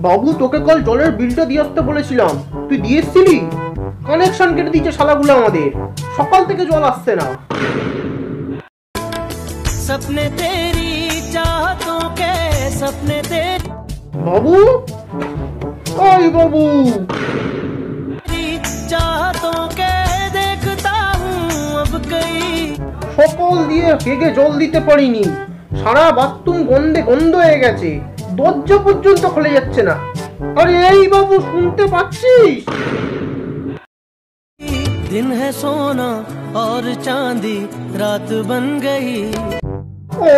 বাবু তোকে কাল জলের বিলটা দিয়ে আসতে বলেছিলাম, তুই দিয়ে এসেছিলি? কানেকশন কেটে দিচ্ছে শালাগুলো আমাদের, সকাল থেকে জল আসছে না। सपने तेरी चाहतों के सपने तेरी বাবু, ওই বাবু, चाहतों के देखता हूँ अब कई। সকাল দিয়ে কেগে জল দিতে পারিনি, সারা বাথরুম গন্ধে গন্ধ হয়ে গেছে, দরজা পর্যন্ত খুলে যাচ্ছে না। আরে এই বাবু, শুনতে পাচ্ছিস? दिन है सोना और चांदी रात बन गई।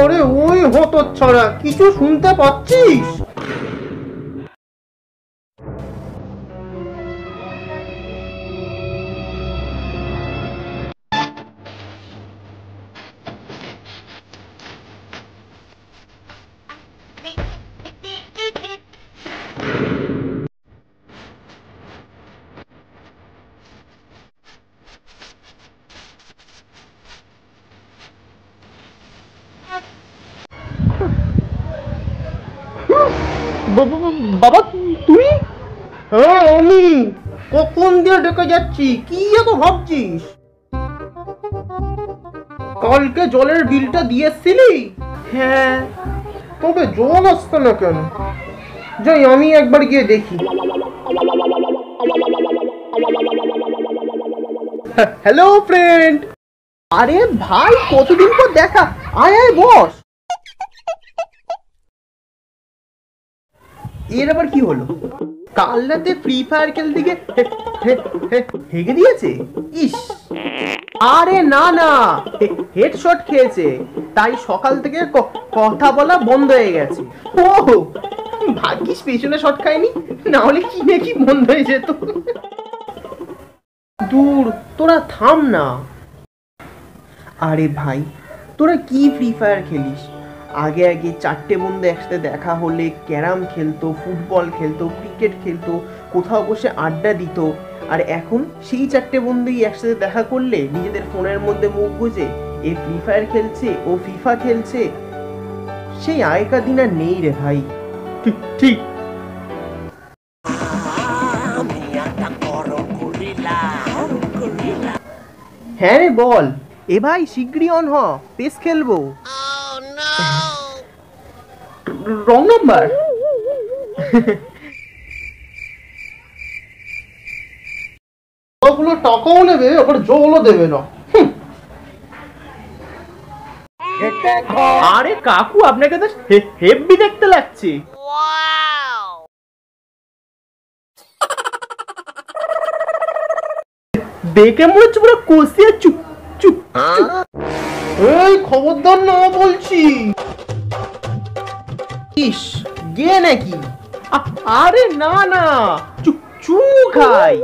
আরে ওই হতচ্ছাড়া, কিছু শুনতে পাচ্ছিস? বাবা তুই? হ্যাঁ আমি। কখন দিয়ে ডেকে যাচ্ছি, কি এত ভাবছিস? কালকে জলের বিলটা দিয়ে এসেছিলি? হ্যাঁ। তবে জল আসছে না কেন? যাই আমি একবার গিয়ে দেখি। Hello friend. আরে ভাই, কতদিন পর দেখা, আয় আয় বস। এর আবার কি হলো? কাল রাতে ফ্রি ফায়ার খেলতে গিয়ে হেগে দিয়েছে? ইস, আরে না না, হেডশট খেয়েছে, তাই সকাল থেকে কথা বলা বন্ধ হয়ে গেছে। ও ভাগ্যিস পেছনে শট খায়নি, না হলে কি নাকি বন্ধ হয়ে যেত। দূর, তোরা থাম না। আরে ভাই, তোরা কি ফ্রি ফায়ার খেলিস? আগে আগে চারটে বন্ধু একসাথে দেখা হলে ক্যারাম খেলতো, ফুটবল খেলতো, ক্রিকেট খেলতো, কোথাও বসে আড্ডা দিত। আর এখন সেই চারটে বন্ধুই একসাথে দেখা করলে নিজেদের ফোনের মধ্যে মুখ গুজে এ ফ্রি ফায়ার খেলছে, ও ফিফা খেলছে। সেই আগেকার দিন আর নেই রে ভাই। ঠিক। হ্যাঁ রে বল। এ ভাই শিগগিরই অন হ, পেস খেলবো। Wrong number. ওগুলো টাকাও নেবে, আবার জলও দেবে না। আরে কাকু, আপনাকে তো হেভি দেখতে লাগছে। দেখে মনে হচ্ছে পুরো কষিয়ে চুপ চুপ। এই খবরদার না বলছি। ইস, গে নাকি? আরে না না, চুপ চু খাই।